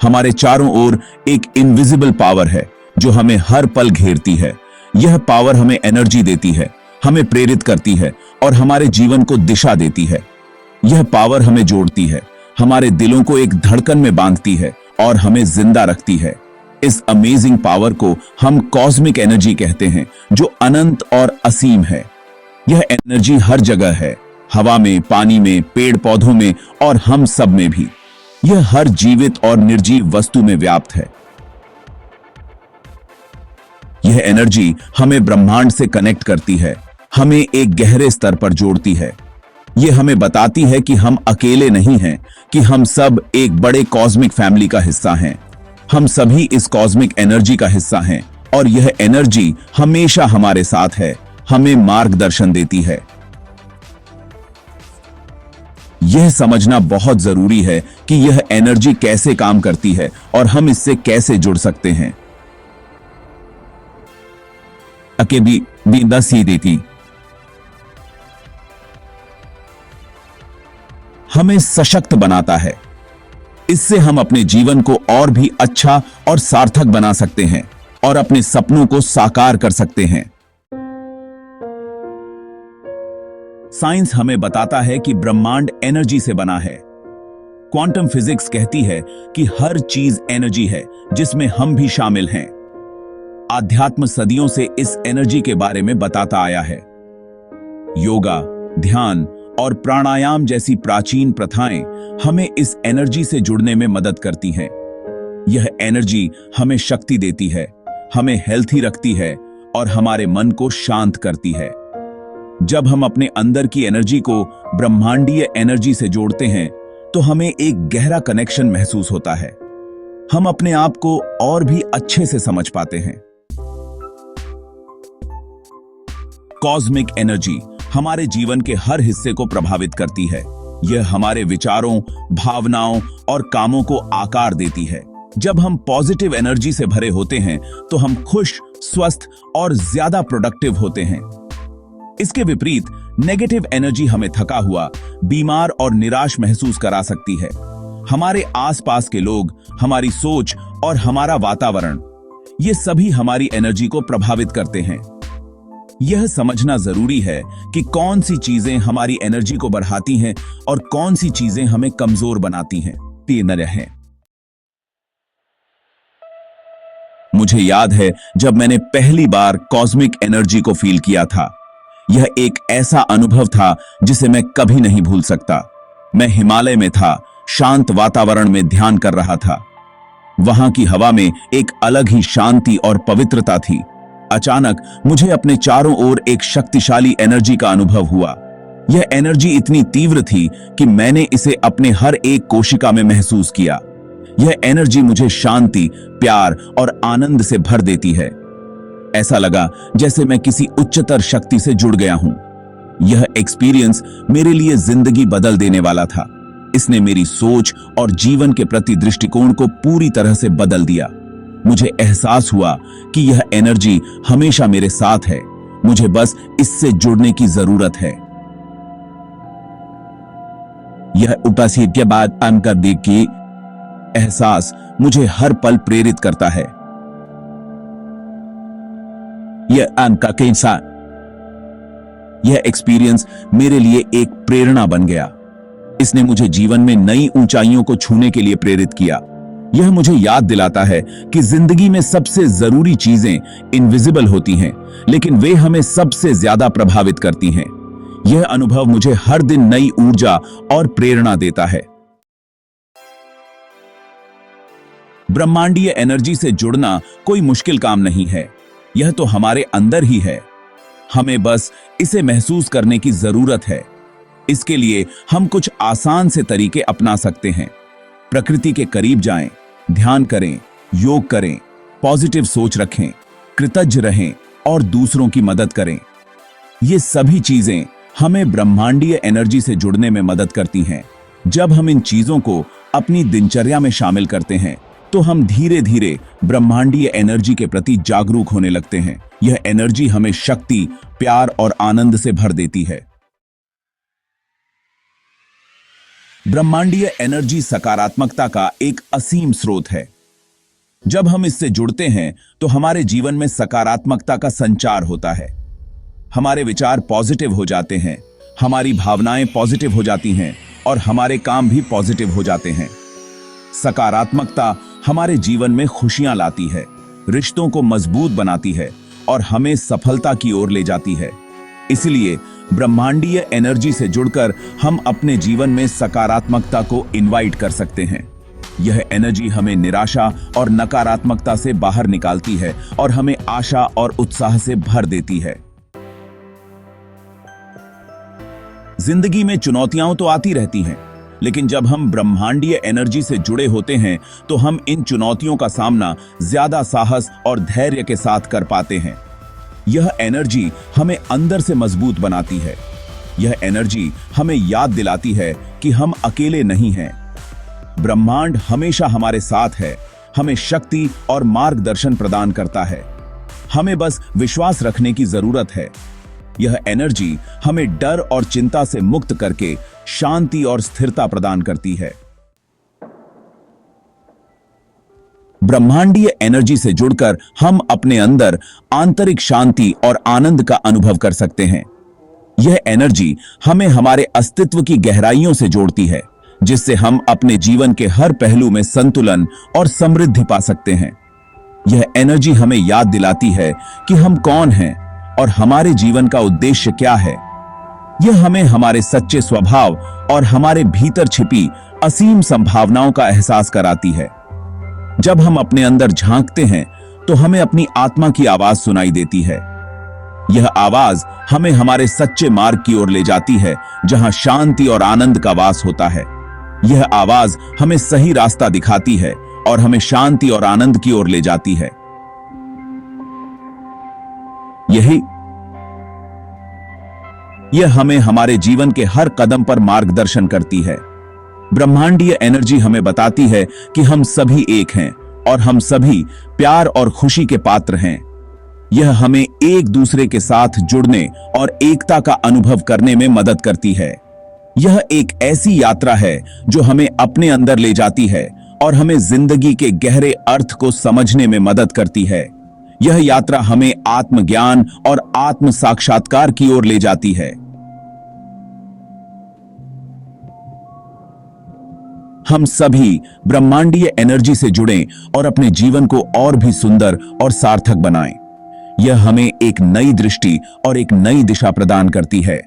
हमारे चारों ओर एक इनविजिबल पावर है जो हमें हर पल घेरती है। यह पावर हमें एनर्जी देती है, हमें प्रेरित करती है और हमारे जीवन को दिशा देती है। यह पावर हमें जोड़ती है, हमारे दिलों को एक धड़कन में बांधती है और हमें जिंदा रखती है। इस अमेजिंग पावर को हम कॉस्मिक एनर्जी कहते हैं, जो अनंत और असीम है। यह एनर्जी हर जगह है, हवा में, पानी में, पेड़ पौधों में और हम सब में भी। यह हर जीवित और निर्जीव वस्तु में व्याप्त है। यह एनर्जी हमें ब्रह्मांड से कनेक्ट करती है, हमें एक गहरे स्तर पर जोड़ती है। यह हमें बताती है कि हम अकेले नहीं हैं, कि हम सब एक बड़े कॉस्मिक फैमिली का हिस्सा हैं। हम सभी इस कॉस्मिक एनर्जी का हिस्सा हैं और यह एनर्जी हमेशा हमारे साथ है, हमें मार्गदर्शन देती है। यह समझना बहुत जरूरी है कि यह एनर्जी कैसे काम करती है और हम इससे कैसे जुड़ सकते हैं। हमें सशक्त बनाता है। इससे हम अपने जीवन को और भी अच्छा और सार्थक बना सकते हैं और अपने सपनों को साकार कर सकते हैं। साइंस हमें बताता है कि ब्रह्मांड एनर्जी से बना है। क्वांटम फिजिक्स कहती है कि हर चीज एनर्जी है, जिसमें हम भी शामिल हैं। आध्यात्म सदियों से इस एनर्जी के बारे में बताता आया है। योगा, ध्यान और प्राणायाम जैसी प्राचीन प्रथाएं हमें इस एनर्जी से जुड़ने में मदद करती हैं। यह एनर्जी हमें शक्ति देती है, हमें हेल्थी रखती है और हमारे मन को शांत करती है। जब हम अपने अंदर की एनर्जी को ब्रह्मांडीय एनर्जी से जोड़ते हैं, तो हमें एक गहरा कनेक्शन महसूस होता है। हम अपने आप को और भी अच्छे से समझ पाते हैं। कॉस्मिक एनर्जी हमारे जीवन के हर हिस्से को प्रभावित करती है। यह हमारे विचारों, भावनाओं और कामों को आकार देती है। जब हम पॉजिटिव एनर्जी से भरे होते हैं, तो हम खुश, स्वस्थ और ज्यादा प्रोडक्टिव होते हैं। इसके विपरीत नेगेटिव एनर्जी हमें थका हुआ, बीमार और निराश महसूस करा सकती है। हमारे आसपास के लोग, हमारी सोच और हमारा वातावरण, ये सभी हमारी एनर्जी को प्रभावित करते हैं। यह समझना जरूरी है कि कौन सी चीजें हमारी एनर्जी को बढ़ाती हैं और कौन सी चीजें हमें कमजोर बनाती हैं। न रहें। मुझे याद है जब मैंने पहली बार कॉस्मिक एनर्जी को फील किया था। यह एक ऐसा अनुभव था जिसे मैं कभी नहीं भूल सकता। मैं हिमालय में था, शांत वातावरण में ध्यान कर रहा था। वहां की हवा में एक अलग ही शांति और पवित्रता थी। अचानक मुझे अपने चारों ओर एक शक्तिशाली एनर्जी का अनुभव हुआ। यह एनर्जी इतनी तीव्र थी कि मैंने इसे अपने हर एक कोशिका में महसूस किया। यह एनर्जी मुझे शांति, प्यार और आनंद से भर देती है। ऐसा लगा जैसे मैं किसी उच्चतर शक्ति से जुड़ गया हूं। यह एक्सपीरियंस मेरे लिए जिंदगी बदल देने वाला था। इसने मेरी सोच और जीवन के प्रति दृष्टिकोण को पूरी तरह से बदल दिया। मुझे एहसास हुआ कि यह एनर्जी हमेशा मेरे साथ है, मुझे बस इससे जुड़ने की जरूरत है। यह उपस्थिति के बाद अंकदी की एहसास मुझे हर पल प्रेरित करता है। यह एक्सपीरियंस मेरे लिए एक प्रेरणा बन गया। इसने मुझे जीवन में नई ऊंचाइयों को छूने के लिए प्रेरित किया। यह मुझे याद दिलाता है कि जिंदगी में सबसे जरूरी चीजें इनविजिबल होती हैं, लेकिन वे हमें सबसे ज्यादा प्रभावित करती हैं। यह अनुभव मुझे हर दिन नई ऊर्जा और प्रेरणा देता है। ब्रह्मांडीय एनर्जी से जुड़ना कोई मुश्किल काम नहीं है। यह तो हमारे अंदर ही है। हमें बस इसे महसूस करने की जरूरत है। इसके लिए हम कुछ आसान से तरीके अपना सकते हैं। प्रकृति के करीब जाएं, ध्यान करें, योग करें, पॉजिटिव सोच रखें, कृतज्ञ रहें और दूसरों की मदद करें। ये सभी चीजें हमें ब्रह्मांडीय एनर्जी से जुड़ने में मदद करती हैं। जब हम इन चीजों को अपनी दिनचर्या में शामिल करते हैं, तो हम धीरे धीरे ब्रह्मांडीय एनर्जी के प्रति जागरूक होने लगते हैं। यह एनर्जी हमें शक्ति, प्यार और आनंद से भर देती है। ब्रह्मांडीय एनर्जी सकारात्मकता का एक असीम स्रोत है। जब हम इससे जुड़ते हैं तो हमारे जीवन में सकारात्मकता का संचार होता है। हमारे विचार पॉजिटिव हो जाते हैं, हमारी भावनाएं पॉजिटिव हो जाती हैं और हमारे काम भी पॉजिटिव हो जाते हैं। सकारात्मकता हमारे जीवन में खुशियां लाती है, रिश्तों को मजबूत बनाती है और हमें सफलता की ओर ले जाती है। इसलिए ब्रह्मांडीय एनर्जी से जुड़कर हम अपने जीवन में सकारात्मकता को इनवाइट कर सकते हैं। यह एनर्जी हमें निराशा और नकारात्मकता से बाहर निकालती है और हमें आशा और उत्साह से भर देती है। जिंदगी में चुनौतियां तो आती रहती हैं, लेकिन जब हम ब्रह्मांडीय एनर्जी से जुड़े होते हैं तो हम इन चुनौतियों का सामना ज्यादा साहस और धैर्य के साथ कर पाते हैं। यह एनर्जी हमें अंदर से मजबूत बनाती है। यह एनर्जी हमें याद दिलाती है कि हम अकेले नहीं हैं। ब्रह्मांड हमेशा हमारे साथ है, हमें शक्ति और मार्गदर्शन प्रदान करता है। हमें बस विश्वास रखने की जरूरत है। यह एनर्जी हमें डर और चिंता से मुक्त करके शांति और स्थिरता प्रदान करती है। ब्रह्मांडीय एनर्जी से जुड़कर हम अपने अंदर आंतरिक शांति और आनंद का अनुभव कर सकते हैं। यह एनर्जी हमें हमारे अस्तित्व की गहराइयों से जोड़ती है, जिससे हम अपने जीवन के हर पहलू में संतुलन और समृद्धि पा सकते हैं। यह एनर्जी हमें याद दिलाती है कि हम कौन हैं और हमारे जीवन का उद्देश्य क्या है। यह हमें हमारे सच्चे स्वभाव और हमारे भीतर छिपी असीम संभावनाओं का एहसास कराती है। जब हम अपने अंदर झांकते हैं तो हमें अपनी आत्मा की आवाज सुनाई देती है। यह आवाज हमें हमारे सच्चे मार्ग की ओर ले जाती है, जहां शांति और आनंद का वास होता है। यह आवाज हमें सही रास्ता दिखाती है और हमें शांति और आनंद की ओर ले जाती है। यह हमें हमारे जीवन के हर कदम पर मार्गदर्शन करती है। ब्रह्मांडीय एनर्जी हमें बताती है कि हम सभी एक हैं और हम सभी प्यार और खुशी के पात्र हैं। यह हमें एक दूसरे के साथ जुड़ने और एकता का अनुभव करने में मदद करती है। यह एक ऐसी यात्रा है जो हमें अपने अंदर ले जाती है और हमें जिंदगी के गहरे अर्थ को समझने में मदद करती है। यह यात्रा हमें आत्मज्ञान और आत्म साक्षात्कार की ओर ले जाती है। हम सभी ब्रह्मांडीय एनर्जी से जुड़ें और अपने जीवन को और भी सुंदर और सार्थक बनाएं। यह हमें एक नई दृष्टि और एक नई दिशा प्रदान करती है।